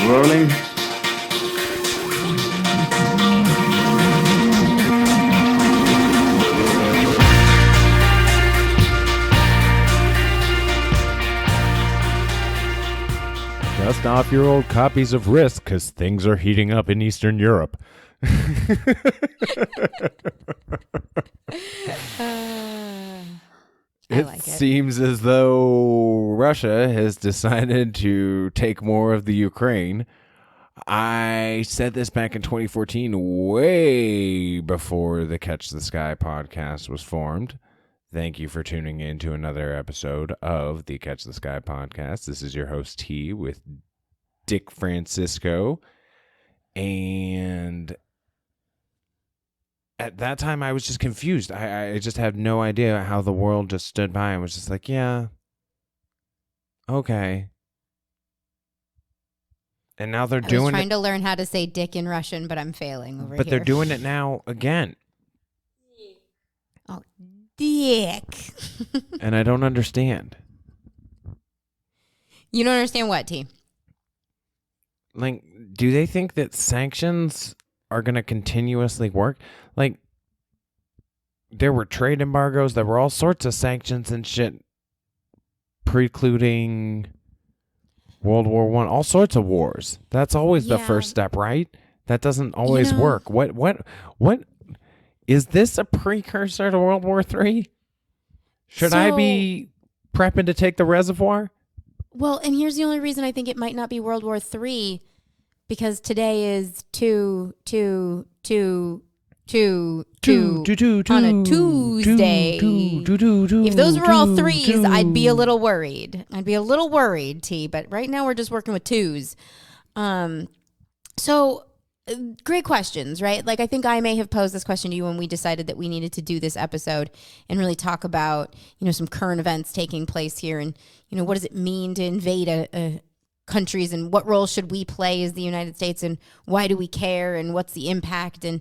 Rolling. Dust off your old copies of Risk, because things are heating up in Eastern Europe. It seems as though Russia has decided to take more of the Ukraine. I said this back in 2014, way before the Catch the Sky podcast was formed. Thank you for tuning in to another episode of the Catch the Sky podcast. This is your host, T, with Dick Francisco. And at that time, I was just confused. I just had no idea how the world just stood by and was just like, yeah, okay. And now they're doing it. I was trying to learn how to say dick in Russian, but I'm failing over here. But they're doing it now again. Oh, dick. And I don't understand. You don't understand what, T? Like, do they think that sanctions are going to continuously work? Like, there were trade embargoes. There were all sorts of sanctions and shit precluding World War I. All sorts of wars. That's always the first step, right? That doesn't always work. What is this a precursor to World War III? Should I be prepping to take the reservoir? Well, and here's the only reason I think it might not be World War III, because today is on a Tuesday. If those were all threes, I'd be a little worried. T, but right now we're just working with twos. So great questions, right? Like, I think I may have posed this question to you when we decided that we needed to do this episode and really talk about, some current events taking place here, and, what does it mean to invade countries, and what role should we play as the United States, and why do we care, and what's the impact? And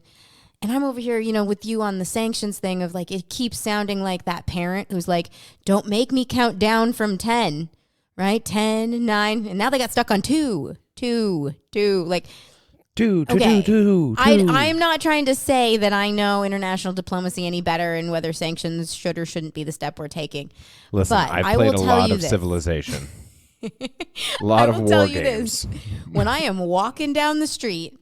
I'm over here, with you on the sanctions thing of, like, it keeps sounding like that parent who's like, don't make me count down from 10, right? 10, 9, and now they got stuck on 2, like, I'm not trying to say that I know international diplomacy any better and whether sanctions should or shouldn't be the step we're taking. Listen, I played a lot of Civilization. A lot of war games. When I am walking down the street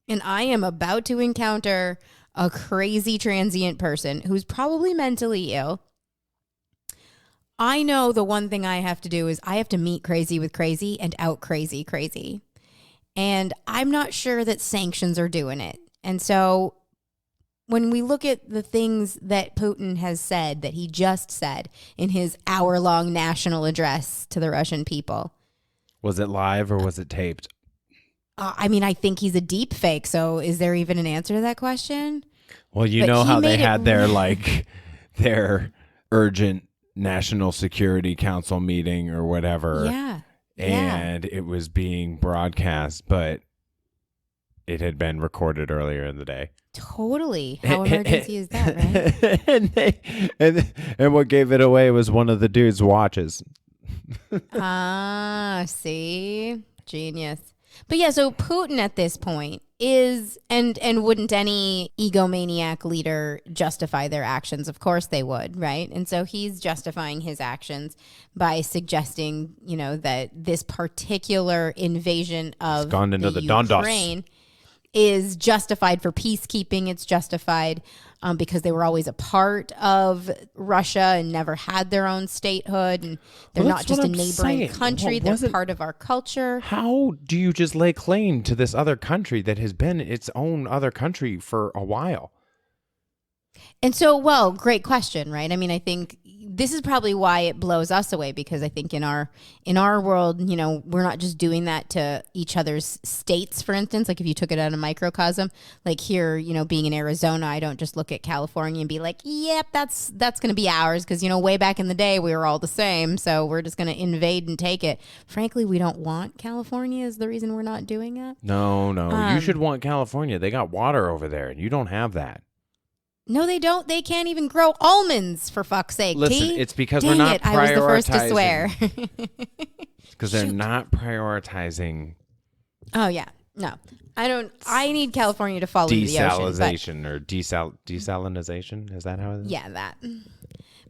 and I am about to encounter a crazy transient person who's probably mentally ill, I know the one thing I have to do is I have to meet crazy with crazy and out crazy. And I'm not sure that sanctions are doing it. And so when we look at the things that Putin has said, that he just said in his hour-long national address to the Russian people. Was it live or was it taped? I think he's a deep fake. So is there even an answer to that question? Well, how they had their urgent National Security Council meeting or whatever. Yeah. And it was being broadcast, but it had been recorded earlier in the day. Totally. How emergency is that, right? and what gave it away was one of the dude's watches. See? Genius. But yeah, so Putin at this point is, and wouldn't any egomaniac leader justify their actions? Of course they would, right? And so he's justifying his actions by suggesting, that this particular invasion of gone into the Ukraine is justified for peacekeeping. It's justified because they were always a part of Russia and never had their own statehood. And they're not just a neighboring country. They're part of our culture. How do you just lay claim to this other country that has been its own other country for a while? And so, great question, right? I think this is probably why it blows us away, because I think in our world, we're not just doing that to each other's states, for instance. Like if you took it out of microcosm, like here, being in Arizona, I don't just look at California and be like, yep, that's going to be ours. Because, way back in the day, we were all the same. So we're just going to invade and take it. Frankly, we don't want California is the reason we're not doing it. No. You should want California. They got water over there and you don't have that. No, they don't. They can't even grow almonds, for fuck's sake. Listen, it's because we're not prioritizing. I was the first to swear. Because they're not prioritizing Oh, yeah. No. I need California to fall into the ocean. Desalinization or desalinization? Is that how it is? Yeah, that.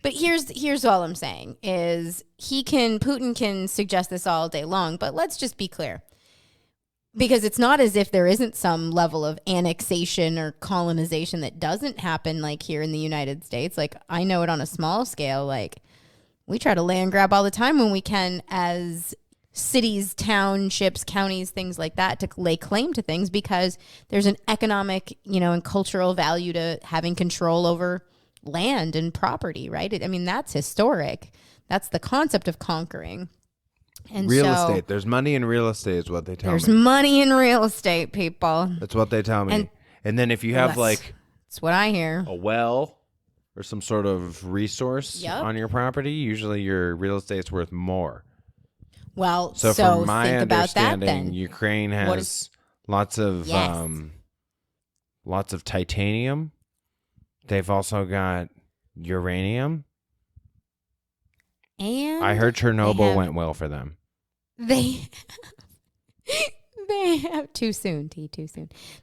But here's all I'm saying is Putin can suggest this all day long, but let's just be clear. Because it's not as if there isn't some level of annexation or colonization that doesn't happen like here in the United States. Like I know it on a small scale. Like we try to land grab all the time when we can as cities, townships, counties, things like that to lay claim to things because there's an economic, and cultural value to having control over land and property, right? That's historic. That's the concept of conquering. And real estate. There's money in real estate is what they tell me. There's money in real estate, people. That's what they tell me. And then if you have that's what I hear. A well or some sort of resource on your property, usually your real estate's worth more. Well, so from my think about that, understanding, then. Ukraine has lots of titanium. They've also got uranium. And I heard Chernobyl went well for them. They have too soon.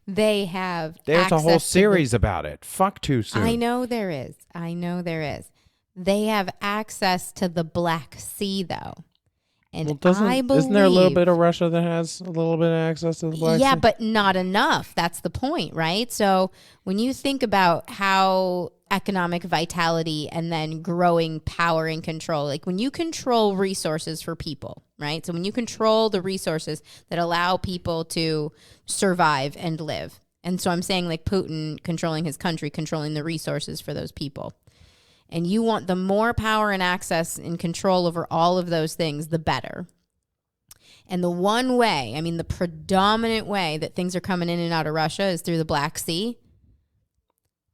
They have. There's a whole series about it. Fuck too soon. I know there is. They have access to the Black Sea, though. And I believe... Isn't there a little bit of Russia that has a little bit of access to the Black Sea? Yeah, but not enough. That's the point, right? So when you think about how economic vitality and then growing power and control, like when you control resources for people, right? So when you control the resources that allow people to survive and live. And so I'm saying like Putin controlling his country, controlling the resources for those people. And you want the more power and access and control over all of those things, the better. And the one way, the predominant way that things are coming in and out of Russia is through the Black Sea.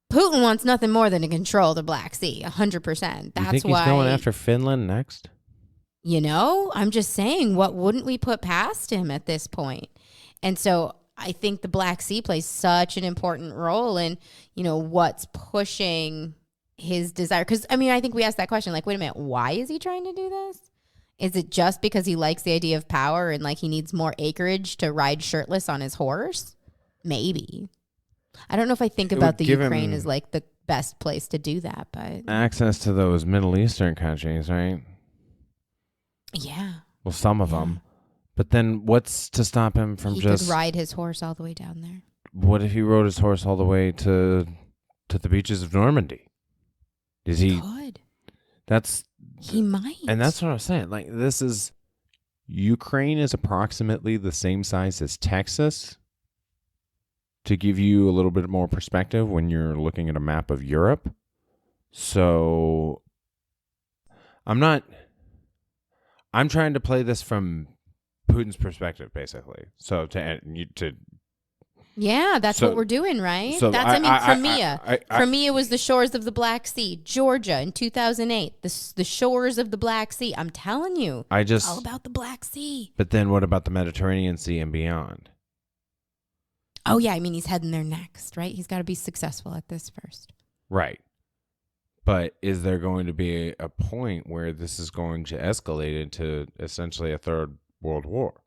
Putin wants nothing more than to control the Black Sea, 100%. That's you think he's going after Finland next? I'm just saying, what wouldn't we put past him at this point? And so I think the Black Sea plays such an important role in, what's pushing his desire. Because, I think we asked that question, like, wait a minute, why is he trying to do this? Is it just because he likes the idea of power and, like, he needs more acreage to ride shirtless on his horse? Maybe. I don't know if I think about the Ukraine as, like, the best place to do that, but... Access to those Middle Eastern countries, right? Yeah. Well, some of them. But then what's to stop him from he could ride his horse all the way down there. What if he rode his horse all the way to the beaches of Normandy? Is he could? He might. And that's what I was saying. Like, Ukraine is approximately the same size as Texas. To give you a little bit more perspective when you're looking at a map of Europe. So I'm trying to play this from Putin's perspective, basically. So yeah, that's what we're doing, right? So Crimea. Crimea was the shores of the Black Sea. Georgia in 2008, the shores of the Black Sea. I'm telling you, it's all about the Black Sea. But then what about the Mediterranean Sea and beyond? Oh, yeah. He's heading there next, right? He's got to be successful at this first. Right. But is there going to be a point where this is going to escalate into essentially a third world war?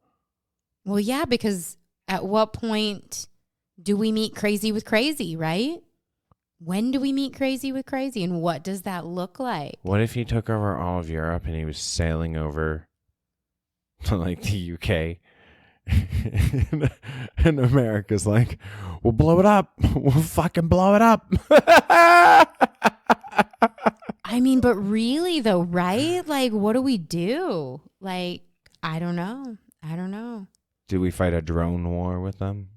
Well, yeah, because at what point do we meet crazy with crazy, right? When do we meet crazy with crazy, and what does that look like? What if he took over all of Europe and he was sailing over to, like, the UK? And America's like, we'll blow it up. We'll fucking blow it up. But really though, right? Like, what do we do? Like, I don't know. Do we fight a drone war with them?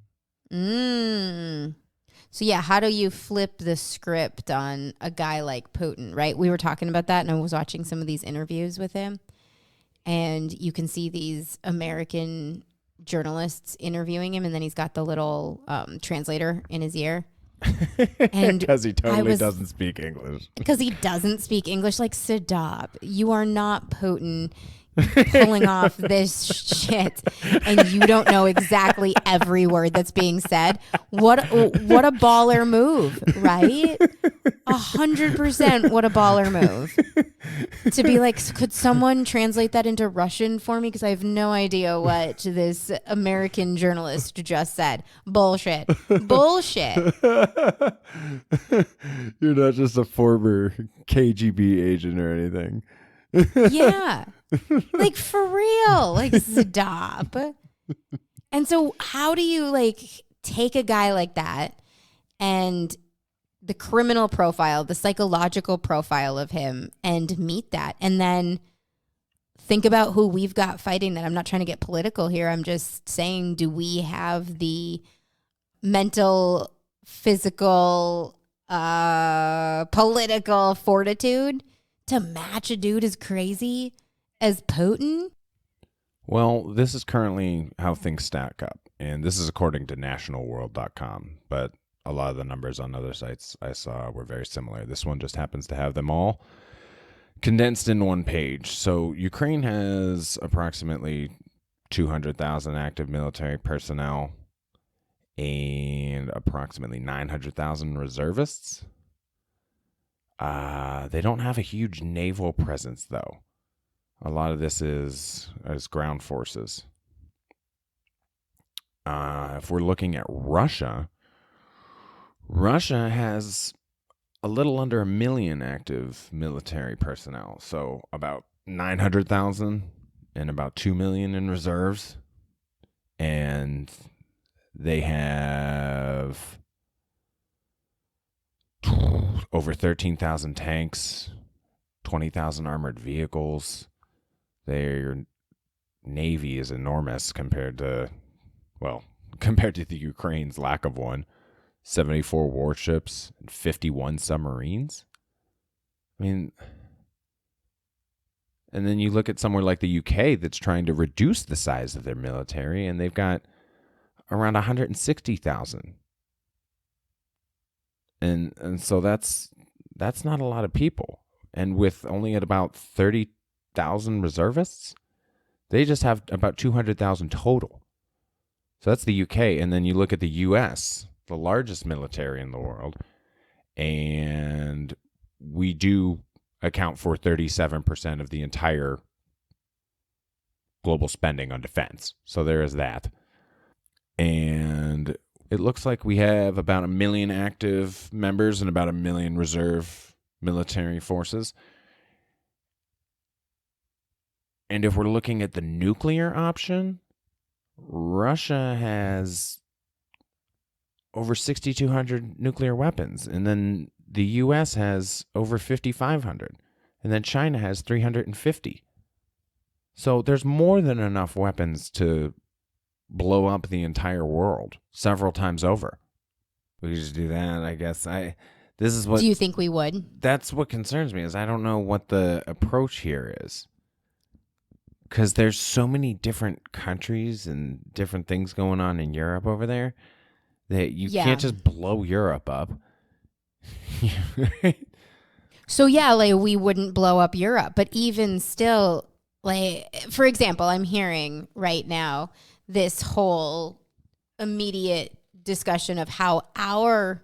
So yeah, how do you flip the script on a guy like Putin, right? We were talking about that, and I was watching some of these interviews with him, and you can see these American journalists interviewing him, and then he's got the little translator in his ear. Because he totally doesn't speak English. Because he doesn't speak English. Like, stop. You are not Putin. pulling off this shit and you don't know exactly every word that's being said. What a baller move, right? 100% what a baller move. To be like, could someone translate that into Russian for me? Because I have no idea what this American journalist just said. Bullshit. Bullshit. You're not just a former KGB agent or anything. Yeah. Like, for real. Like, stop. And so how do you, like, take a guy like that and the criminal profile, the psychological profile of him, and meet that, and then think about who we've got fighting that? I'm not trying to get political here. I'm just saying, do we have the mental, physical, political fortitude to match a dude as crazy as Putin? Well, this is currently how things stack up, and this is according to nationalworld.com, but a lot of the numbers on other sites I saw were very similar. This one just happens to have them all condensed in one page. So Ukraine has approximately 200,000 active military personnel and approximately 900,000 reservists. They don't have a huge naval presence, though. A lot of this is ground forces. If we're looking at Russia, Russia has a little under 1 million active military personnel, so about 900,000 and about 2 million in reserves. And they have over 13,000 tanks, 20,000 armored vehicles. Their navy is enormous compared to the Ukraine's lack of one. 74 warships and 51 submarines. I mean, and then you look at somewhere like the UK that's trying to reduce the size of their military, and they've got around 160,000. And so that's not a lot of people. And with only at about 30,000 reservists, they just have about 200,000 total. So that's the UK. And then you look at the US, the largest military in the world, and we do account for 37% of the entire global spending on defense. So there is that. And it looks like we have about 1 million active members and about 1 million reserve military forces. And if we're looking at the nuclear option, Russia has over 6,200 nuclear weapons, and then the U.S. has over 5,500, and then China has 350. So there's more than enough weapons to blow up the entire world several times over. We could just do that, I guess. This is what. Do you think we would? That's what concerns me, is I don't know what the approach here is. Because there's so many different countries and different things going on in Europe over there that you can't just blow Europe up. So yeah, like, we wouldn't blow up Europe, but even still, like, for example, I'm hearing right now this whole immediate discussion of how our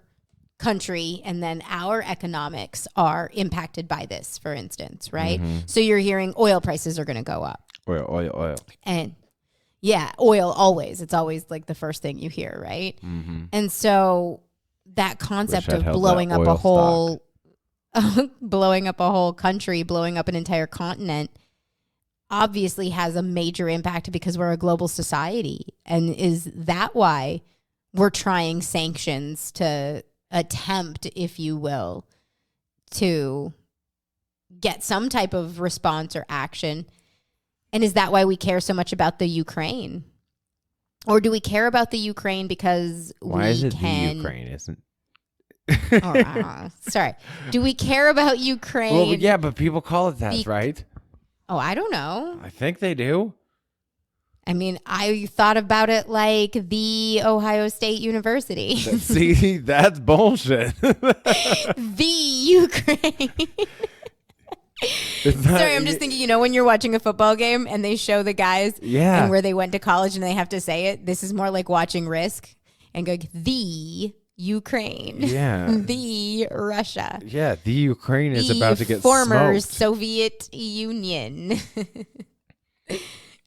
country and then our economics are impacted by this, for instance, right? Mm-hmm. So you're hearing oil prices are going to go up. Oil. And yeah, oil always. It's always like the first thing you hear, right? Mm-hmm. And so that concept of blowing up a whole blowing up a whole country, blowing up an entire continent, obviously has a major impact because we're a global society. And is that why we're trying sanctions to attempt, if you will, to get some type of response or action? And is that why we care so much about the Ukraine? Or do we care about the Ukraine because why is it the Ukraine? Isn't sorry. Do we care about Ukraine? Well, yeah, but people call it that, right? Oh, I don't know. I think they do. I mean, I thought about it like the Ohio State University. See, that's bullshit. The Ukraine. Sorry, I'm just thinking, when you're watching a football game and they show the guys and where they went to college and they have to say it, this is more like watching Risk and go, the Ukraine. Yeah. The Russia. Yeah, the Ukraine is about to get former smoked. Soviet Union.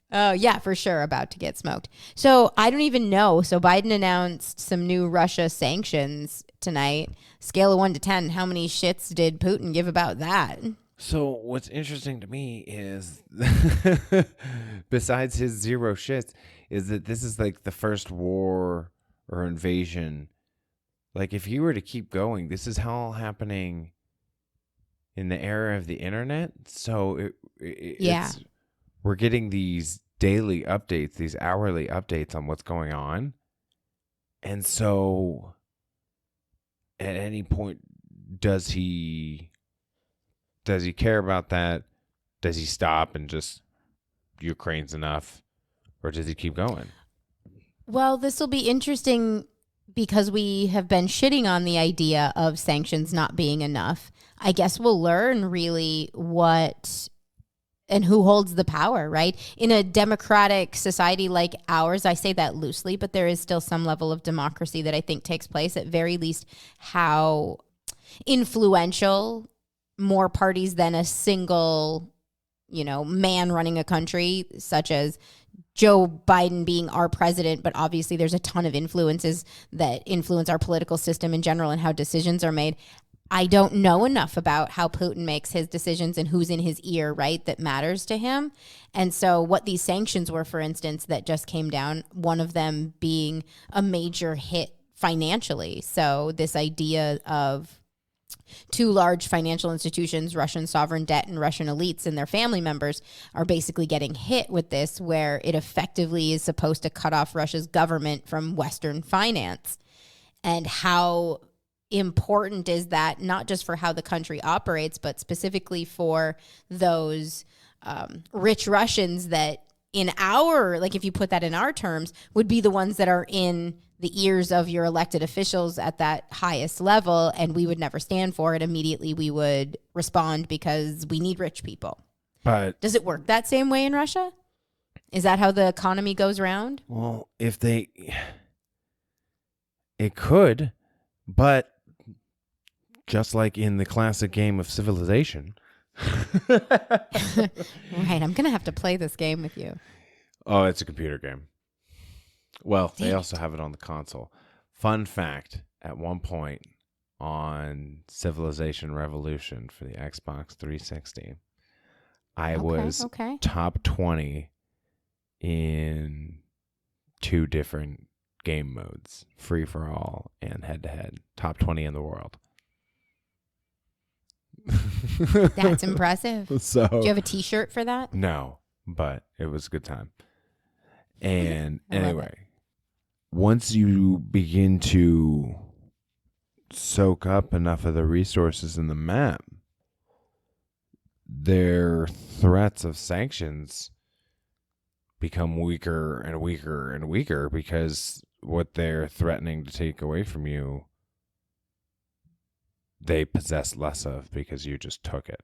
Oh, yeah, for sure, about to get smoked. So I don't even know. So Biden announced some new Russia sanctions tonight. Scale of 1 to 10, how many shits did Putin give about that? So what's interesting to me is, besides his 0 shits, is that this is like the first war or invasion. Like, if you were to keep going, this is all happening in the era of the internet. So we're getting these daily updates, these hourly updates on what's going on. And so at any point, does he care about that? Does he stop and just, Ukraine's enough? Or does he keep going? Well, this will be interesting because we have been shitting on the idea of sanctions not being enough. I guess we'll learn really what and who holds the power, right? In a democratic society like ours, I say that loosely, but there is still some level of democracy that I think takes place, at very least how influential more parties than a single, man running a country, such as Joe Biden being our president, but obviously there's a ton of influences that influence our political system in general and how decisions are made. I don't know enough about how Putin makes his decisions and who's in his ear, right, that matters to him. And so what these sanctions were, for instance, that just came down, one of them being a major hit financially. So this idea of two large financial institutions, Russian sovereign debt and Russian elites and their family members, are basically getting hit with this, where it effectively is supposed to cut off Russia's government from Western finance. And how important is that, not just for how the country operates, but specifically for those rich Russians that if you put that in our terms, would be the ones that are in the ears of your elected officials at that highest level, and we would never stand for it. Immediately we would respond because we need rich people. But does it work that same way in Russia? Is that how the economy goes round? Well, it could, but just like in the classic game of Civilization. Right, I'm going to have to play this game with you. Oh, it's a computer game. Well, they also have it on the console. Fun fact, at one point on Civilization Revolution for the Xbox 360, I was top 20 in 2 different game modes, free for all and head to head. Top 20 in the world. That's impressive. So, do you have a t-shirt for that? No, but it was a good time. And anyway, once you begin to soak up enough of the resources in the map, their threats of sanctions become weaker and weaker and weaker, because what they're threatening to take away from you, they possess less of because you just took it.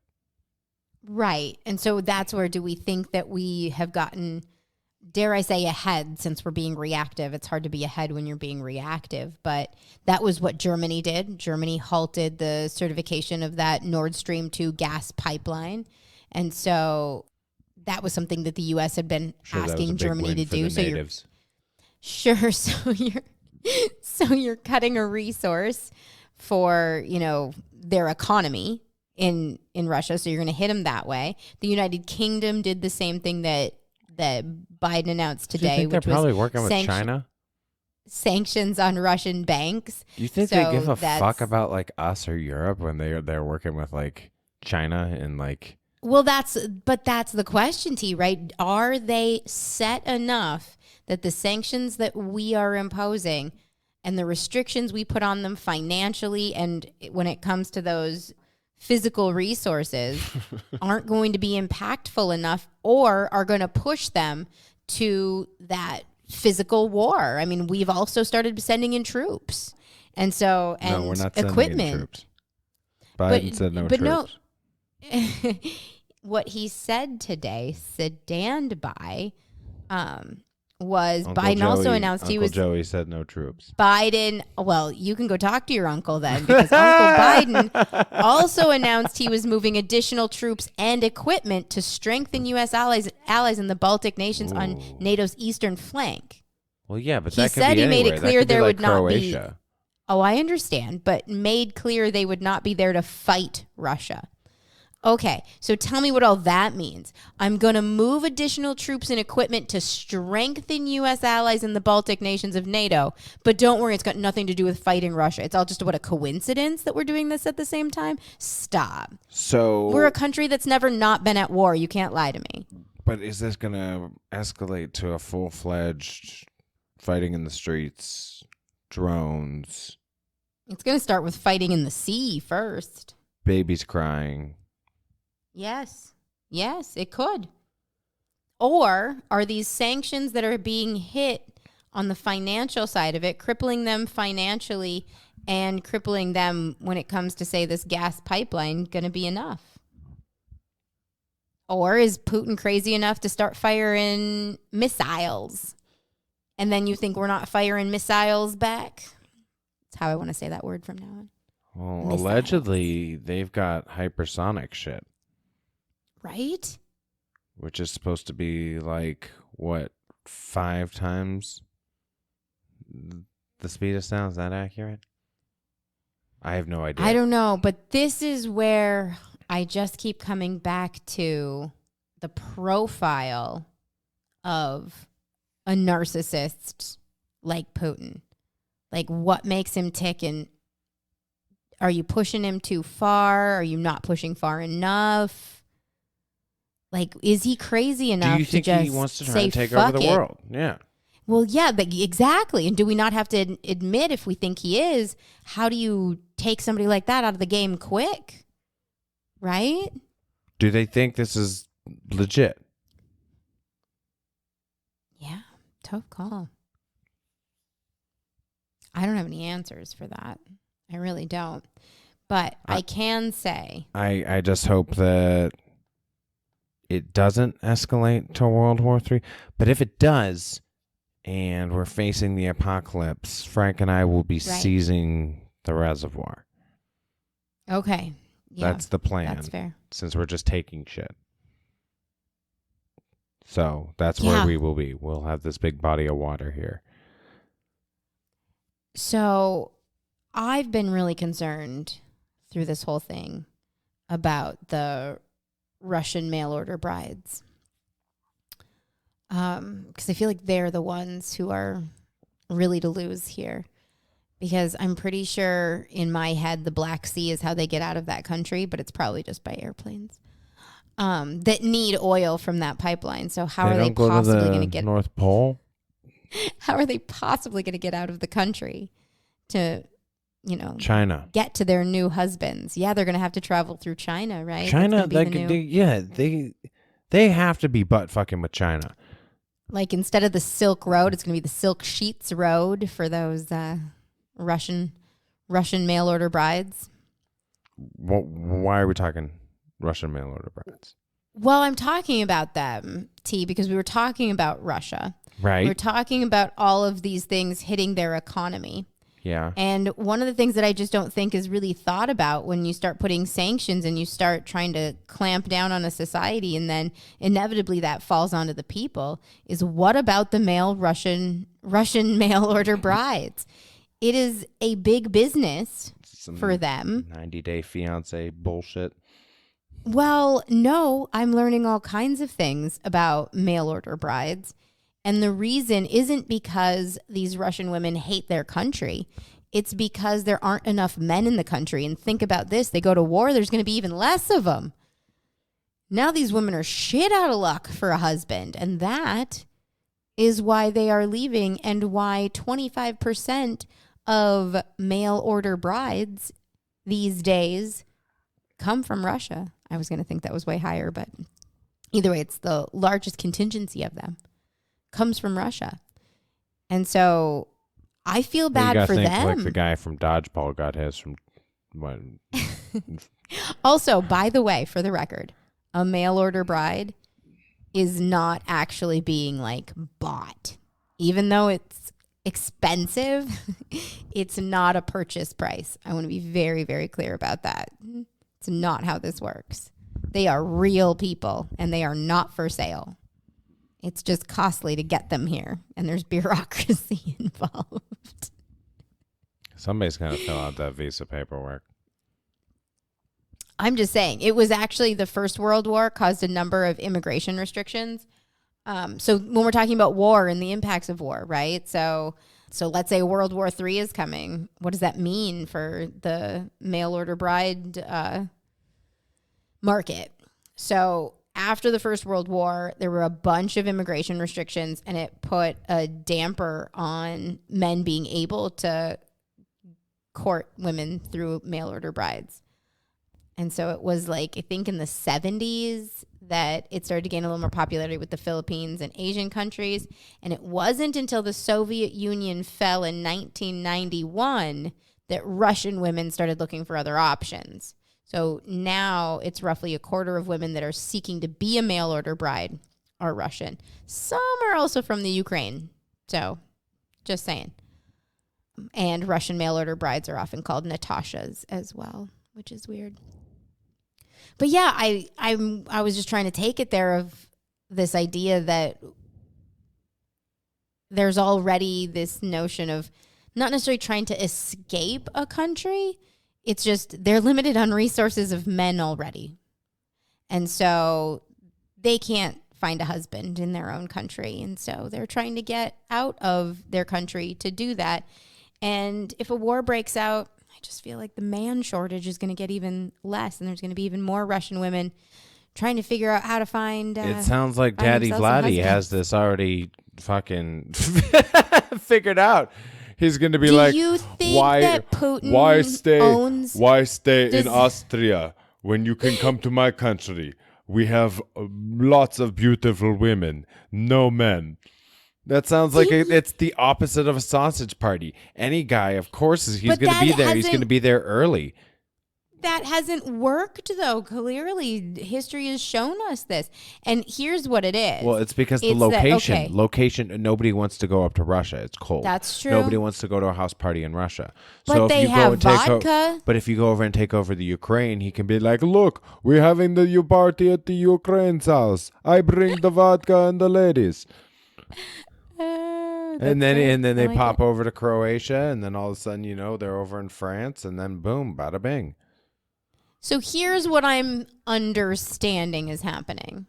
Right. And so that's where, do we think that we have gotten, dare I say, ahead, since we're being reactive? It's hard to be ahead when you're being reactive, but that was what Germany did. Germany halted the certification of that Nord Stream 2 gas pipeline. And so that was something that the U.S. had been asking Germany to do. So you're cutting a resource for, their economy in Russia. So you're going to hit them that way. The United Kingdom did the same thing that Biden announced today. Do you think they're probably working with China? Sanctions on Russian banks. Do you think they give a fuck about like us or Europe when they're working with like China and like? Well, that's the question, T, right? Are they set enough that the sanctions that we are imposing and the restrictions we put on them financially, and when it comes to those physical resources, aren't going to be impactful enough, or are going to push them to that physical war? I mean, we've also started sending in troops, and so no, we're not sending equipment. in troops. Biden said no troops. No, what he said today, stand by, was Uncle Biden also Joey- announced he Uncle was Joey said no troops. Biden. Well, you can go talk to your uncle then, because Uncle Biden also announced he was moving additional troops and equipment to strengthen U.S. allies in the Baltic nations on NATO's eastern flank. Well, yeah, but He that could said be he made anywhere. it That clear could be there like would not be. Croatia. Oh, I understand, but made clear they would not be there to fight Russia. Okay, so tell me what all that means. I'm going to move additional troops and equipment to strengthen U.S. allies in the Baltic nations of NATO, but don't worry, it's got nothing to do with fighting Russia. It's all just what a coincidence that we're doing this at the same time? Stop. So We're a country that's never not been at war. You can't lie to me. But is this going to escalate to a full-fledged fighting in the streets, drones, It's going to start with fighting in the sea first. babies crying? Yes. Yes, it could. Or are these sanctions that are being hit on the financial side of it, crippling them financially and crippling them when it comes to, say, this gas pipeline, going to be enough? Or is Putin crazy enough to start firing missiles? And then you think we're not firing missiles back? That's how I want to say that word from now on. Well, Missiles. allegedly, they've got hypersonic shit, Right? which is supposed to be like, what, 5 times the speed of sound? Is that accurate? I have no idea. I don't know, but this is where I just keep coming back to the profile of a narcissist like Putin. Like, what makes him tick, and are you pushing him too far? Are you not pushing far enough? Like, is he crazy enough Do you think to just he wants to try say and take over fuck the it? world? Yeah. Well, yeah, exactly. And do we not have to admit, if we think he is, how do you take somebody like that out of the game quick? Right? Do they think this is legit? Yeah, tough call. I don't have any answers for that. I really don't. But I can say, I just hope that it doesn't escalate to World War III. But if it does, and we're facing the apocalypse, Frank and I will be seizing the reservoir. okay. Yeah, That's the plan. that's fair. Since we're just taking shit. So that's where we will be. We'll have this big body of water here. So I've been really concerned through this whole thing about the Russian mail order brides. Because I feel like they're the ones who are really to lose here. Because I'm pretty sure in my head the Black Sea is how they get out of that country, but it's probably just by airplanes that need oil from that pipeline. So how are they possibly going to get North Pole? How are they possibly going to get out of the country to, China. get to their new husbands? Yeah, they're going to have to travel through China, right? China, That's gonna be the new- they have to be butt fucking with China. like instead of the Silk Road, it's going to be the Silk Sheets Road for those Russian mail order brides. Why are we talking Russian mail order brides? Well, I'm talking about them, T, because we were talking about Russia. Right. We're talking about all of these things hitting their economy. Yeah. And one of the things that I just don't think is really thought about when you start putting sanctions and you start trying to clamp down on a society, and then inevitably that falls onto the people, is what about the Russian mail order brides? It is a big business for them. 90-day fiance bullshit. Well, no, I'm learning all kinds of things about mail order brides. And the reason isn't because these Russian women hate their country. It's because there aren't enough men in the country. And think about this. They go to war, there's going to be even less of them. Now these women are shit out of luck for a husband. And that is why they are leaving, and why 25% of mail order brides these days come from Russia. I was going to think that was way higher, but either way, it's the largest contingency of them comes from Russia. And so I feel bad for them. Like the guy from Dodgeball got his from what? Also, by the way, for the record, a mail order bride is not actually being like bought. Even though it's expensive, it's not a purchase price. I want to be very, very clear about that. It's not how this works. They are real people and they are not for sale. It's just costly to get them here, and there's bureaucracy involved. Somebody's going to fill out that visa paperwork. I'm just saying, it was actually the First World War caused a number of immigration restrictions. So when we're talking about war and the impacts of war, right? So let's say World War III is coming. What does that mean for the mail order bride market? So after the First World War, there were a bunch of immigration restrictions, and it put a damper on men being able to court women through mail order brides. And so it was like, I think in the 70s that it started to gain a little more popularity with the Philippines and Asian countries. And it wasn't until the Soviet Union fell in 1991 that Russian women started looking for other options. So now it's roughly a quarter of women that are seeking to be a mail order bride are Russian. Some are also from the Ukraine. So just saying. And Russian mail order brides are often called Natashas as well, which is weird. But yeah, I was just trying to take it there of this idea that there's already this notion of not necessarily trying to escape a country. It's just they're limited on resources of men already. And so they can't find a husband in their own country. And so they're trying to get out of their country to do that. And if a war breaks out, I just feel like the man shortage is going to get even less. And there's going to be even more Russian women trying to figure out how to find. It sounds like Daddy Vladdy has this already fucking figured out. He's going to be Do you think that Putin owns why stay in Austria when you can come to my country? We have lots of beautiful women, no men. That sounds like it's the opposite of a sausage party. Any guy, of course, he's going to be there. He's going to be there early. That hasn't worked, though. Clearly, history has shown us this. And here's what it is. Well, it's because the location. Location, nobody wants to go up to Russia. It's cold. That's true. Nobody wants to go to a house party in Russia. But so if they you have go and vodka. But if you go over and take over the Ukraine, he can be like, look, we're having the party at the Ukraine's house. I bring the vodka and the ladies. And then they pop over to Croatia, and then all of a sudden, they're over in France, and then boom, bada bing. So here's what I'm understanding is happening.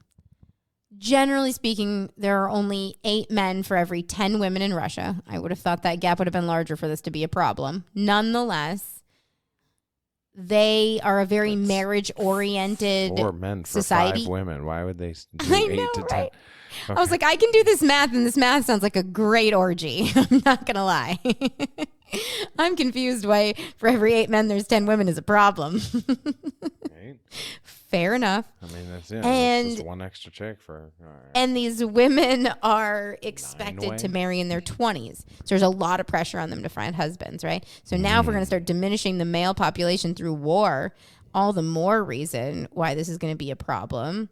Generally speaking, there are only 8 men for every 10 women in Russia. I would have thought that gap would have been larger for this to be a problem. Nonetheless, they are a very marriage-oriented 4 men for society. 5 women. Why would they do I 8 know, to 10? right? Okay. I was like, I can do this math, and this math sounds like a great orgy. I'm not going to lie. I'm confused why for every 8 men, there's 10 women is a problem. Right. Fair enough. I mean, that's just one extra chick for. And these women are expected to marry in their 20s. So there's a lot of pressure on them to find husbands, right? So now if we're going to start diminishing the male population through war, all the more reason why this is going to be a problem.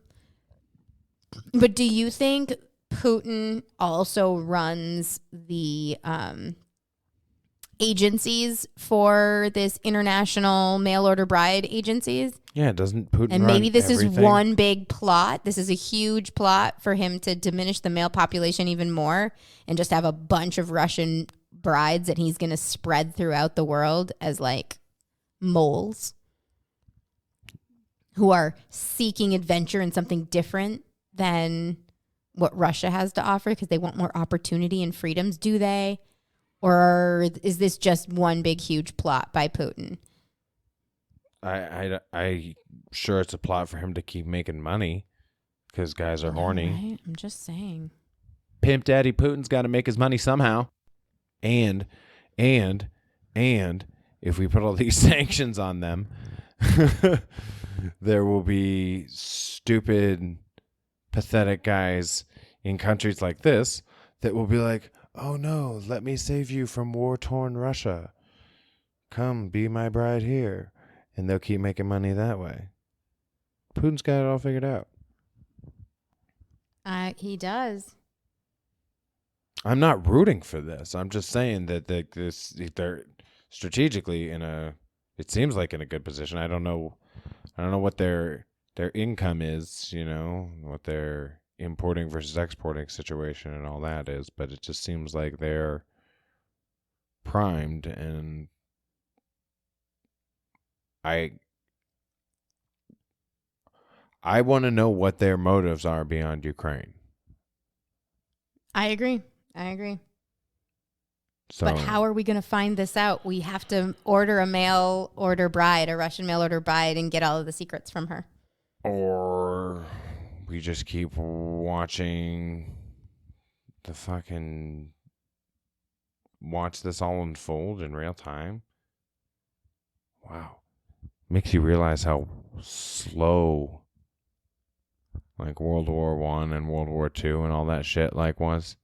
But do you think Putin also runs the agencies for this international mail order bride agencies? Yeah, doesn't Putin And maybe run this everything? is one big plot. This is a huge plot for him to diminish the male population even more and just have a bunch of Russian brides that he's going to spread throughout the world as like moles who are seeking adventure and something different than what Russia has to offer because they want more opportunity and freedoms, do they? Or is this just one big, huge plot by Putin? I sure it's a plot for him to keep making money because guys are horny. Right? I'm just saying. Pimp Daddy Putin's got to make his money somehow. And if we put all these sanctions on them, there will be stupid, pathetic guys in countries like this that will be like, oh no, let me save you from war-torn Russia. Come, be my bride here. and they'll keep making money that way. Putin's got it all figured out. He does. I'm not rooting for this. I'm just saying that they're strategically it seems like in a good position. I don't know what their income is, what their importing versus exporting situation and all that is, but it just seems like they're primed, and I want to know what their motives are beyond Ukraine. I agree. So, but how are we going to find this out? We have to order a Russian mail order bride, and get all of the secrets from her. Or we just keep watching watch this all unfold in real time. Wow. Makes you realize how slow like World War I and World War II and all that shit was.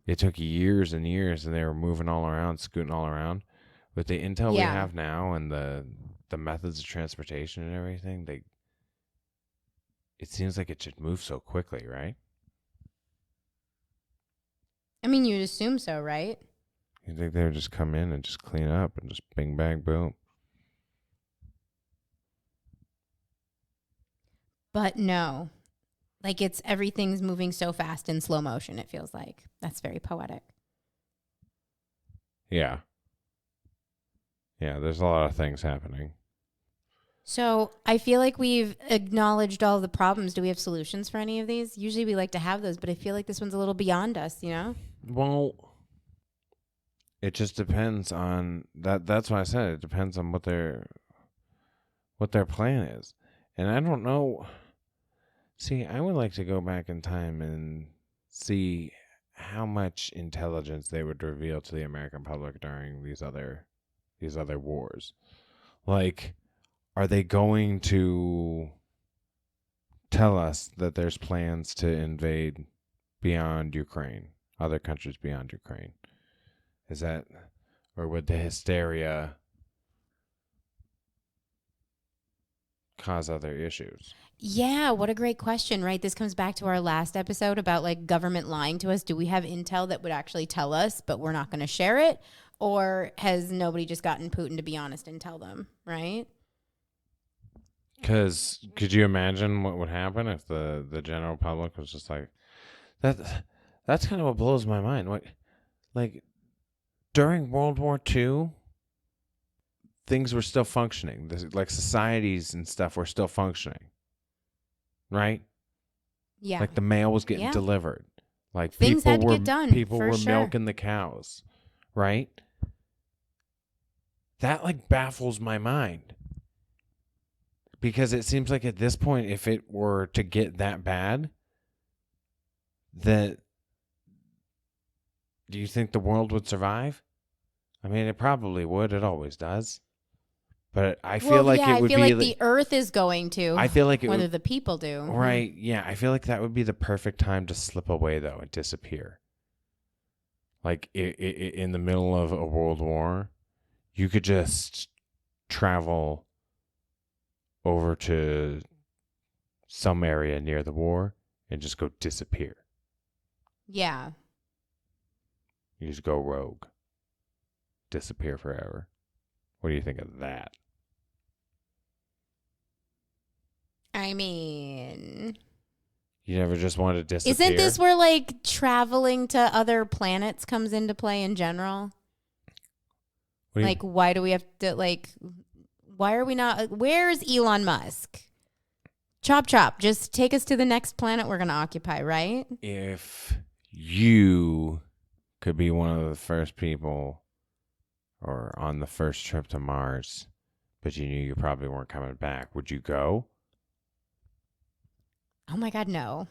It took years and years, and they were moving all around, scooting all around. With the intel we have now and the methods of transportation and everything, it seems like it should move so quickly, right? I mean, you'd assume so, right? You think they would just come in and just clean up and just bing, bang, boom? But no. Like, everything's moving so fast in slow motion, it feels like. That's very poetic. Yeah. Yeah, there's a lot of things happening. So I feel like we've acknowledged all the problems. Do we have solutions for any of these? Usually we like to have those, but I feel like this one's a little beyond us, Well, it just depends on that. That's why I said it depends on what their plan is. And I don't know. See, I would like to go back in time and see how much intelligence they would reveal to the American public during these other wars. Like, are they going to tell us that there's plans to invade beyond Ukraine, other countries beyond Ukraine? Is that, or would the hysteria cause other issues? Yeah, what a great question, right? This comes back to our last episode about government lying to us. Do we have intel that would actually tell us, but we're not going to share it? Or has nobody just gotten Putin to be honest and tell them, right? Because could you imagine what would happen if the general public was just like that? That's kind of what blows my mind. Like during World War II, things were still functioning. Like societies and stuff were still functioning, right? Yeah. Like the mail was getting delivered. Like things had to get done. People were milking the cows, right? That baffles my mind. Because it seems like at this point, if it were to get that bad, do you think the world would survive? I mean, it probably would. It always does. But I feel like it would be... I feel like the earth is going to. I feel like it whether the people do. Right, yeah. I feel like that would be the perfect time to slip away, though, and disappear. Like, in the middle of a world war, you could just travel over to some area near the war and just go disappear. Yeah. You just go rogue. Disappear forever. What do you think of that? I mean... You never just wanted to disappear? Isn't this where, traveling to other planets comes into play in general? Why do we have to, why are we not... Where's Elon Musk? Chop, chop. Just take us to the next planet we're going to occupy, right? If you could be one of the first people or on the first trip to Mars, but you knew you probably weren't coming back, would you go? Oh, my God, no.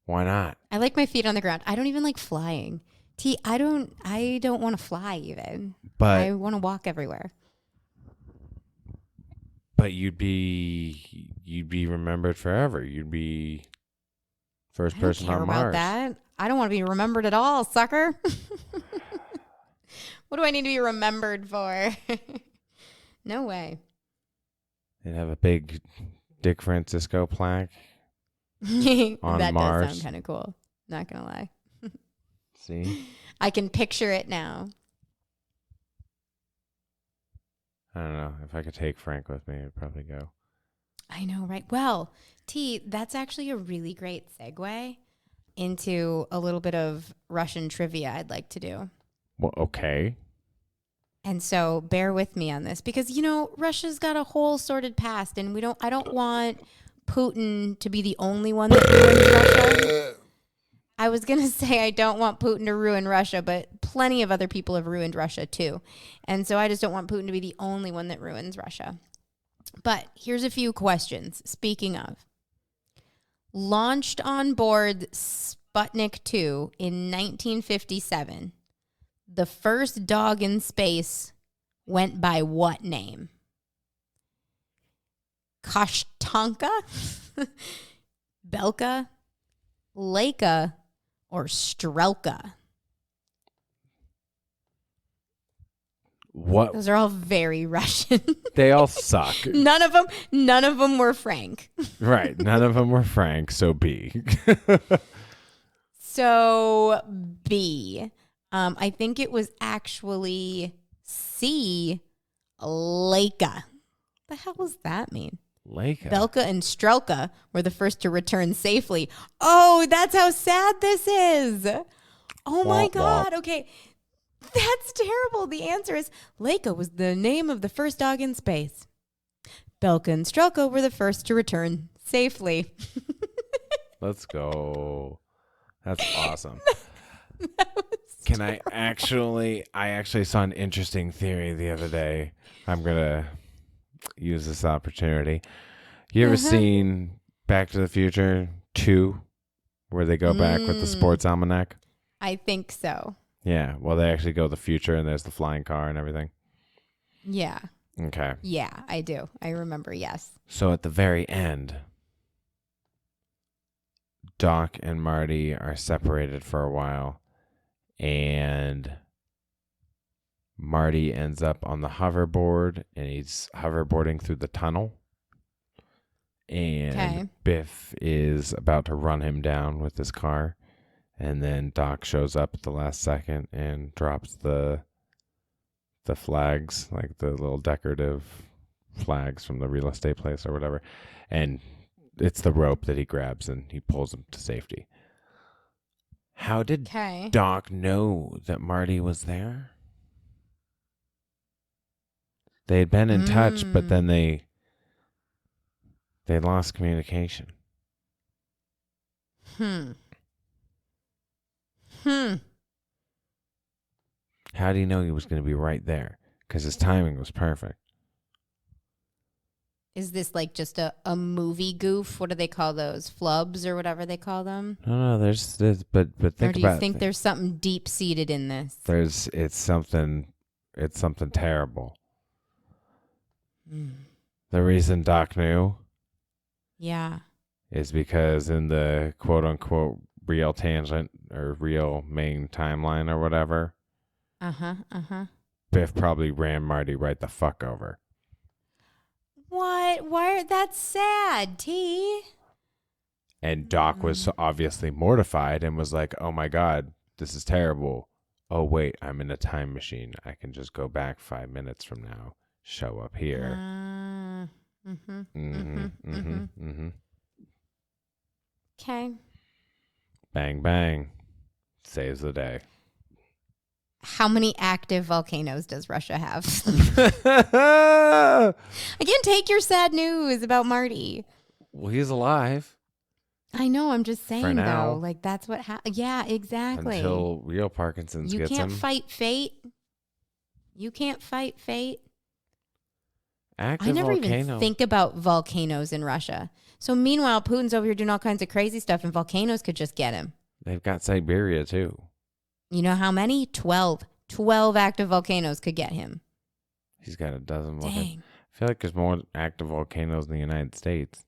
Why not? I like my feet on the ground. I don't even like flying. I don't want to fly even. But I want to walk everywhere. But you'd be remembered forever. You'd be first person on Mars. About that. I don't want to be remembered at all, sucker. What do I need to be remembered for? No way. They'd have a big Dick Francisco plaque on That Mars. does sound kind of cool. Not going to lie. See? I can picture it now. I don't know. If I could take Frank with me, I'd probably go. I know, right? Well, T, that's actually a really great segue into a little bit of Russian trivia I'd like to do. Well, okay. And so bear with me on this because, you know, Russia's got a whole sordid past and I don't want Putin to be the only one that ruins Russia. I was going to say I don't want Putin to ruin Russia, but plenty of other people have ruined Russia too. And so I just don't want Putin to be the only one that ruins Russia. But here's a few questions. Speaking of, launched on board Sputnik 2 in 1957, the first dog in space went by what name? Kashtanka, Belka, Leica, or Strelka? What? Those are all very Russian. They all suck. None of them were Frank. Right. None of them were Frank, so B. So B. I think it was actually C. Leica. The hell does that mean? Leica. Belka and Strelka were the first to return safely. Oh, that's how sad this is. Oh my God. Okay. That's terrible. The answer is Leica was the name of the first dog in space. Belka and Strelka were the first to return safely. Let's go. That's awesome. That I actually saw an interesting theory the other day. I'm going to use this opportunity. You ever seen Back to the Future 2, where they go back with the sports almanac? I think so. Yeah. Well, they actually go to the future, and there's the flying car and everything. Yeah. Okay. Yeah, I do. I remember, yes. So at the very end, Doc and Marty are separated for a while, and Marty ends up on the hoverboard, and he's hoverboarding through the tunnel. And Biff is about to run him down with his car, and then Doc shows up at the last second and drops the flags, like the little decorative flags from the real estate place or whatever, and it's the rope that he grabs and he pulls him to safety. How did Doc know that Marty was there? They had been in touch, but then they lost communication. How do you know he was going to be right there? Because his timing was perfect. Is this like just a movie goof? What do they call those? Flubs or whatever they call them? No, there's but think about it. Or do you think there's something deep seated in this? It's something terrible. The reason Doc knew, is because in the quote unquote real tangent or real main timeline or whatever, Biff probably ran Marty right the fuck over. What? Why? That's sad, T. And Doc was obviously mortified and was like, "Oh my God, this is terrible. Oh wait, I'm in a time machine. I can just go back 5 minutes from now, show up here." Okay. Bang bang, saves the day. How many active volcanoes does Russia have? Again, take your sad news about Marty. Well, he's alive. I know. I'm just saying, For now. though. Like, that's what happened. Yeah, exactly. Until real Parkinson's you gets him. can't fight fate. You can't fight fate. Active I never volcano. even think about volcanoes in Russia. So meanwhile, Putin's over here doing all kinds of crazy stuff, and volcanoes could just get him. They've got Siberia, too. You know how many? 12. 12 active volcanoes could get him. He's got a dozen. Dang. I feel like there's more active volcanoes in the United States.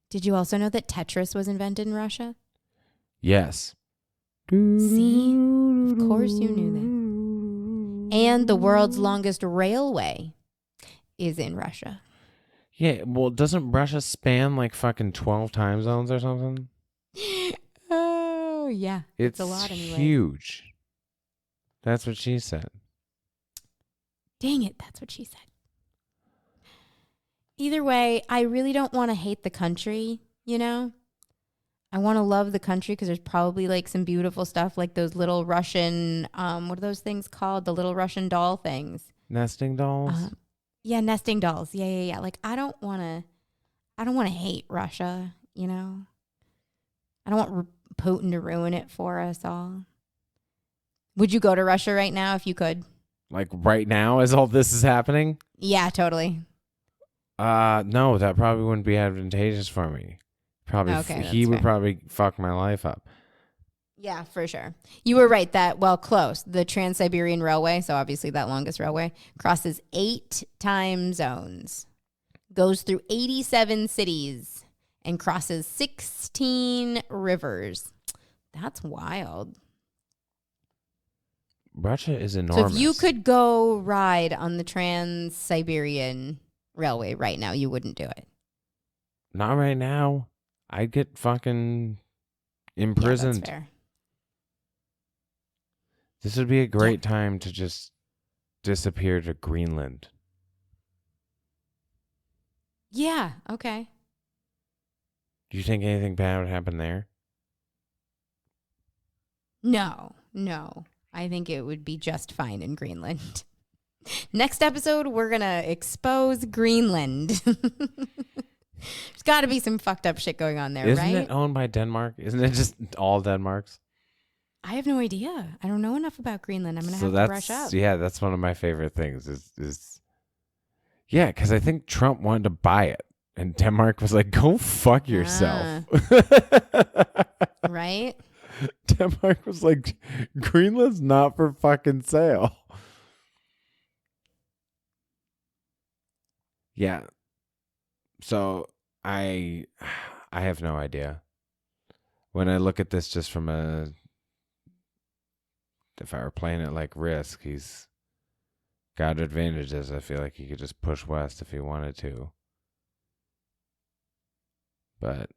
Did you also know that Tetris was invented in Russia? Yes. See? Of course you knew that. And the world's longest railway is in Russia. Yeah, well, doesn't Russia span like fucking 12 time zones or something? Oh, yeah. It's a lot anyway. huge. That's what she said. Dang it, that's what she said. Either way, I really don't want to hate the country, you know? I want to love the country because there's probably like some beautiful stuff like those little Russian, what are those things called? The little Russian doll things. Nesting dolls? Yeah, nesting dolls. Yeah. Like I don't want to hate Russia, you know? I don't want Putin to ruin it for us all. Would you go to Russia right now if you could? Like right now as all this is happening? Yeah, totally. No, that probably wouldn't be advantageous for me. Probably Okay, he that's would fair. probably fuck my life up. Yeah, for sure. You were right that, well, close. The Trans-Siberian Railway, so obviously that longest railway, crosses 8 time zones, goes through 87 cities, and crosses 16 rivers. That's wild. Russia is enormous. So if you could go ride on the Trans-Siberian Railway right now, you wouldn't do it. Not right now. I'd get fucking imprisoned. Yeah, that's fair. This would be a great time to just disappear to Greenland. Yeah, okay. Do you think anything bad would happen there? No. I think it would be just fine in Greenland. Next episode, we're going to expose Greenland. There's got to be some fucked up shit going on there, Isn't right? it owned by Denmark? Isn't it just all Denmark's? I have no idea. I don't know enough about Greenland. I'm going to have to brush up. Yeah, that's one of my favorite things is yeah, because I think Trump wanted to buy it. And Denmark was like, go fuck yourself. Right? Denmark was like, Greenland's not for fucking sale. Yeah. So I have no idea. When I look at this just from if I were playing it like Risk, he's got advantages. I feel like he could just push west if he wanted to. But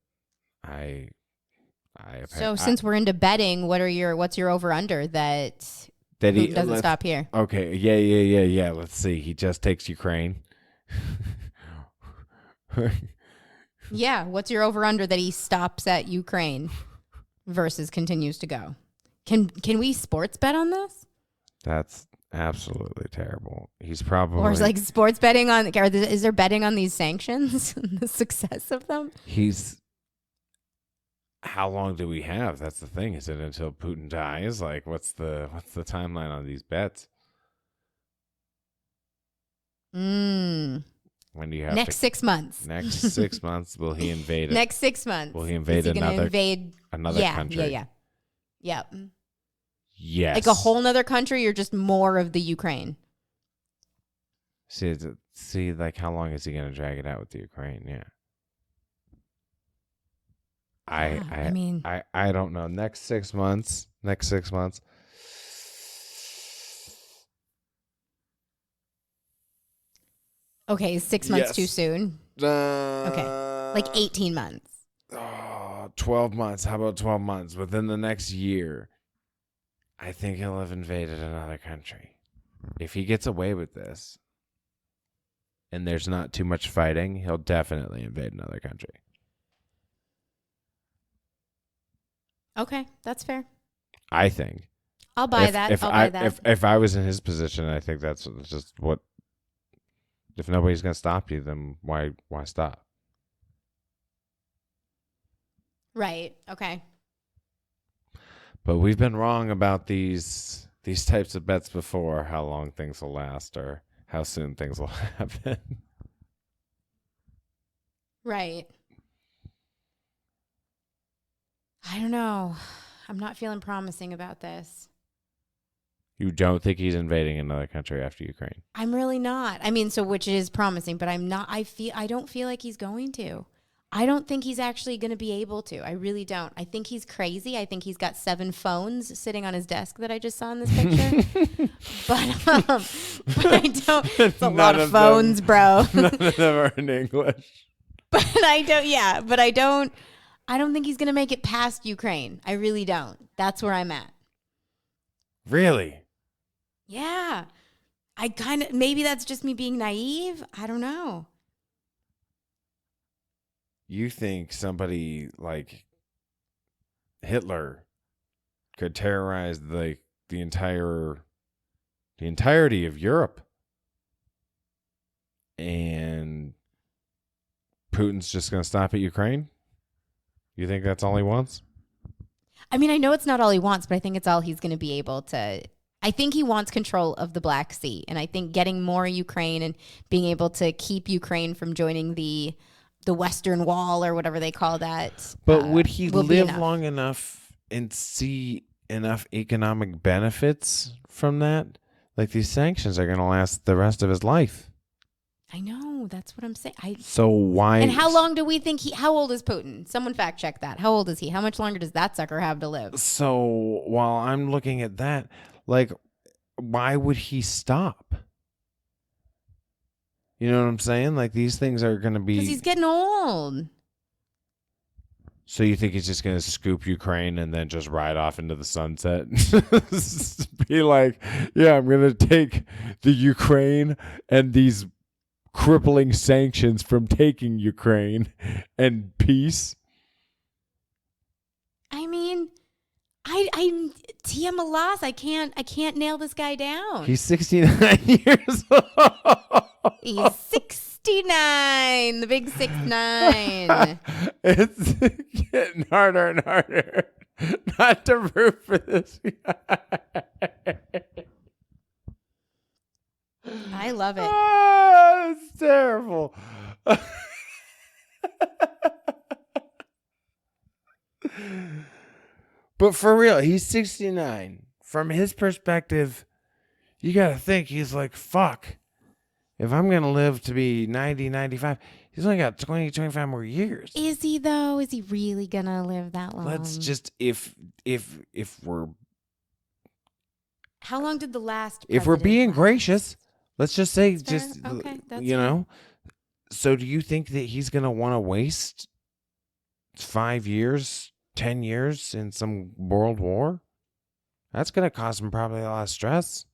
since we're into betting, what's your over under that he doesn't stop here? Okay, yeah. Let's see. He just takes Ukraine. Yeah, what's your over under that he stops at Ukraine versus continues to go? Can we sports bet on this? That's absolutely terrible. He's probably or is like sports betting on? Is there betting on these sanctions and the success of them? How long do we have? That's the thing. Is it until Putin dies? Like, what's the timeline on these bets? When do you have next 6 months? Next 6 months, will he invade it? Next 6 months. Will he invade another country? Yeah. Yep. Yes. Like a whole nother country or just more of the Ukraine? See, like how long is he going to drag it out with the Ukraine? Yeah. I don't know. Next 6 months. Okay, 6 months Yes. too soon? Okay, like 18 months. 12 months. How about 12 months? Within the next year, I think he'll have invaded another country. If he gets away with this and there's not too much fighting, he'll definitely invade another country. Okay, that's fair. I think. I'll buy that. If I was in his position, I think that's just what. If nobody's going to stop you, then why stop? Right. Okay. But we've been wrong about these types of bets before, how long things will last or how soon things will happen. Right. I don't know. I'm not feeling promising about this. You don't think he's invading another country after Ukraine? I'm really not. I mean, so which is promising, but I'm not. I don't feel like he's going to. I don't think he's actually going to be able to. I really don't. I think he's crazy. I think he's got 7 phones sitting on his desk that I just saw in this picture. but I don't. It's a lot of phones, bro. None of them are in English. But I don't. Yeah, but I don't. I don't think he's going to make it past Ukraine. I really don't. That's where I'm at. Really? Yeah. I kind of, maybe that's just me being naive. I don't know. You think somebody like Hitler could terrorize the entirety of Europe, and Putin's just going to stop at Ukraine? You think that's all he wants? I mean, I know it's not all he wants, but I think it's all he's going to be able to. I think he wants control of the Black Sea, and I think getting more Ukraine and being able to keep Ukraine from joining the Western Wall or whatever they call that. But would he live long enough and see enough economic benefits from that? Like, these sanctions are going to last the rest of his life. I know. That's what I'm saying. So why? And how long do we think how old is Putin? Someone fact check that. How old is he? How much longer does that sucker have to live? So while I'm looking at that, like, why would he stop? You know what I'm saying? Like, these things are going to be... Because he's getting old. So you think he's just going to scoop Ukraine and then just ride off into the sunset? Be like, yeah, I'm going to take the Ukraine and these crippling sanctions from taking Ukraine and peace? I mean, I'm TM a loss. I can't nail this guy down. He's 69 years old. He's 69, the big 6'9". It's getting harder and harder not to root for this guy. I love it. Oh, it's terrible. But for real, he's 69. From his perspective, you got to think he's like, fuck. If I'm going to live to be 90, 95, he's only got 20, 25 more years. Is he, though? Is he really going to live that long? Let's just, if we're... How long did the last... If we're being last? gracious, let's just say, That's just, fair. Okay, that's you know. So do you think that he's going to want to waste 5 years, 10 years in some world war? That's going to cause him probably a lot of stress.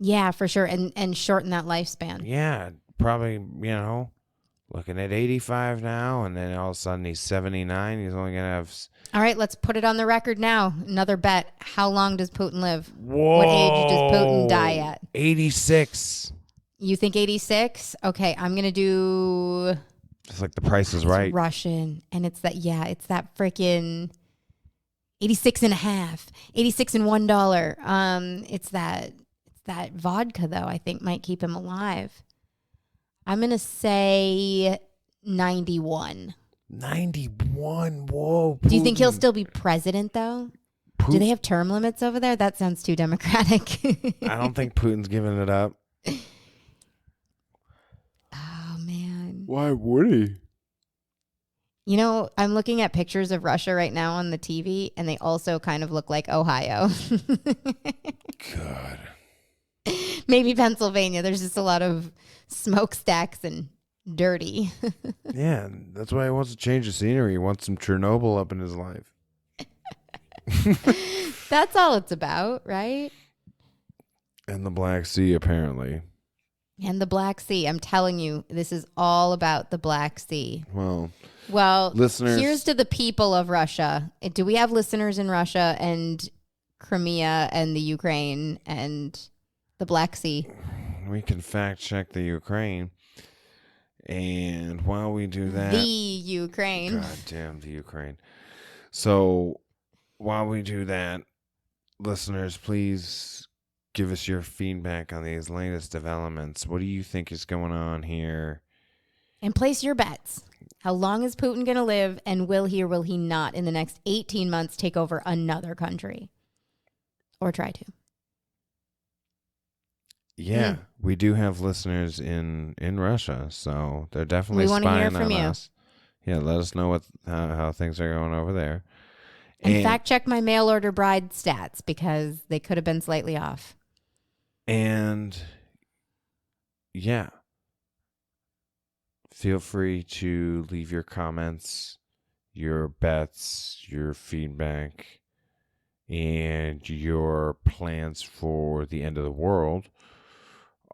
Yeah, for sure. And shorten that lifespan. Yeah, probably, looking at 85 now, and then all of a sudden he's 79. He's only going to have... All right, let's put it on the record now. Another bet. How long does Putin live? Whoa. What age does Putin die at? 86. You think 86? Okay, I'm going to do... It's like The Price is Right. Russian. And it's that freaking 86 and a half. 86 and $1. It's that vodka, though, I think might keep him alive. I'm going to say 91. 91. Whoa. Putin. Do you think he'll still be president, though? Do they have term limits over there? That sounds too democratic. I don't think Putin's giving it up. Oh, man. Why would he? You know, I'm looking at pictures of Russia right now on the TV, and they also kind of look like Ohio. God. Maybe Pennsylvania. There's just a lot of smokestacks and dirty. Yeah, that's why he wants to change the scenery. He wants some Chernobyl up in his life. That's all it's about, right? And the Black Sea, apparently. And the Black Sea. I'm telling you, this is all about the Black Sea. Well, listeners, here's to the people of Russia. Do we have listeners in Russia and Crimea and the Ukraine and the Black Sea? We can fact check the Ukraine. And while we do that... The Ukraine. God damn, the Ukraine. So while we do that, listeners, please give us your feedback on these latest developments. What do you think is going on here? And place your bets. How long is Putin going to live, and will he or will he not in the next 18 months take over another country? Or try to. Yeah, we do have listeners in Russia, so they're definitely we spying hear from on you. us. Yeah, let us know how things are going over there. And fact check my mail order bride stats because they could have been slightly off. And yeah, feel free to leave your comments, your bets, your feedback, and your plans for the end of the world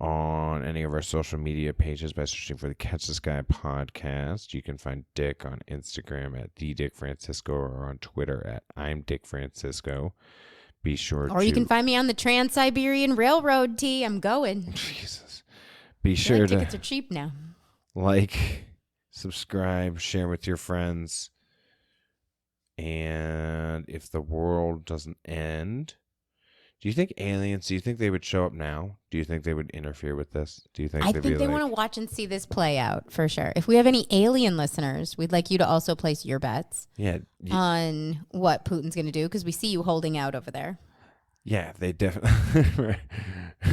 on any of our social media pages by searching for the Catch the Sky podcast. You can find Dick on Instagram at @DickFrancisco or on Twitter at I'm Dick Francisco. Be sure Or you can find me on the Trans-Siberian Railroad, T. I'm going. Jesus. Be sure to tickets are cheap now. Like, subscribe, share with your friends. And if the world doesn't end, do you think they would show up now? Do you think they would interfere with this? Do you think I think they want to watch and see this play out for sure. If we have any alien listeners, we'd like you to also place your bets on what Putin's going to do because we see you holding out over there. Yeah, they definitely.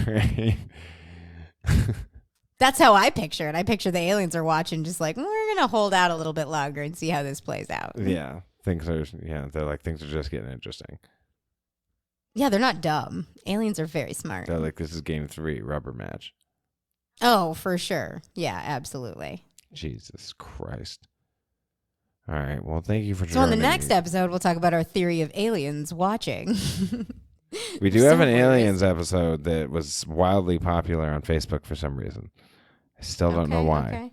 Right. That's how I picture it. I picture the aliens are watching just like, we're going to hold out a little bit longer and see how this plays out. Yeah, they're like, things are just getting interesting. Yeah, they're not dumb. Aliens are very smart. They're like, this is game 3, rubber match. Oh, for sure. Yeah, absolutely. Jesus Christ. All right. Well, thank you for joining. So on the next episode, we'll talk about our theory of aliens watching. We do have an aliens episode that was wildly popular on Facebook for some reason. I still don't know why. Okay.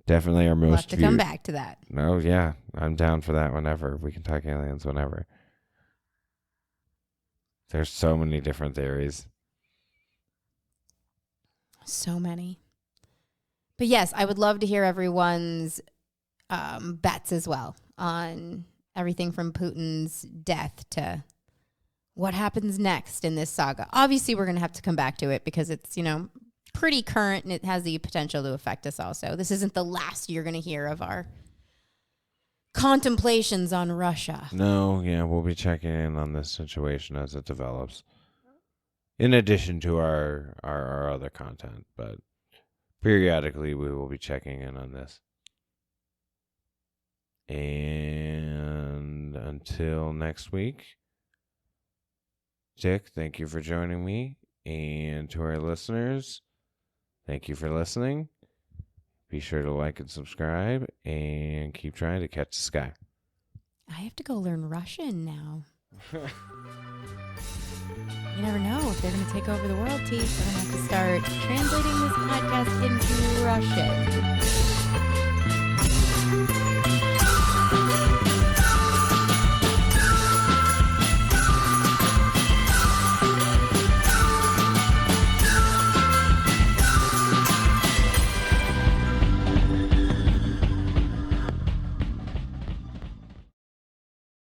Definitely our most we'll have to come back to that. No, yeah. I'm down for that whenever. We can talk aliens whenever. There's so many different theories. So many. But yes, I would love to hear everyone's bets as well on everything from Putin's death to what happens next in this saga. Obviously, we're going to have to come back to it because it's, pretty current and it has the potential to affect us also. This isn't the last you're going to hear of our contemplations on Russia. No, yeah, we'll be checking in on this situation as it develops. In addition to our other content, but periodically we will be checking in on this. And until next week, Dick, thank you for joining me. And to our listeners, thank you for listening. Be sure to like and subscribe and keep trying to catch the sky. I have to go learn Russian now. You never know if they're going to take over the world, T. So I'm going to have to start translating this podcast into Russian.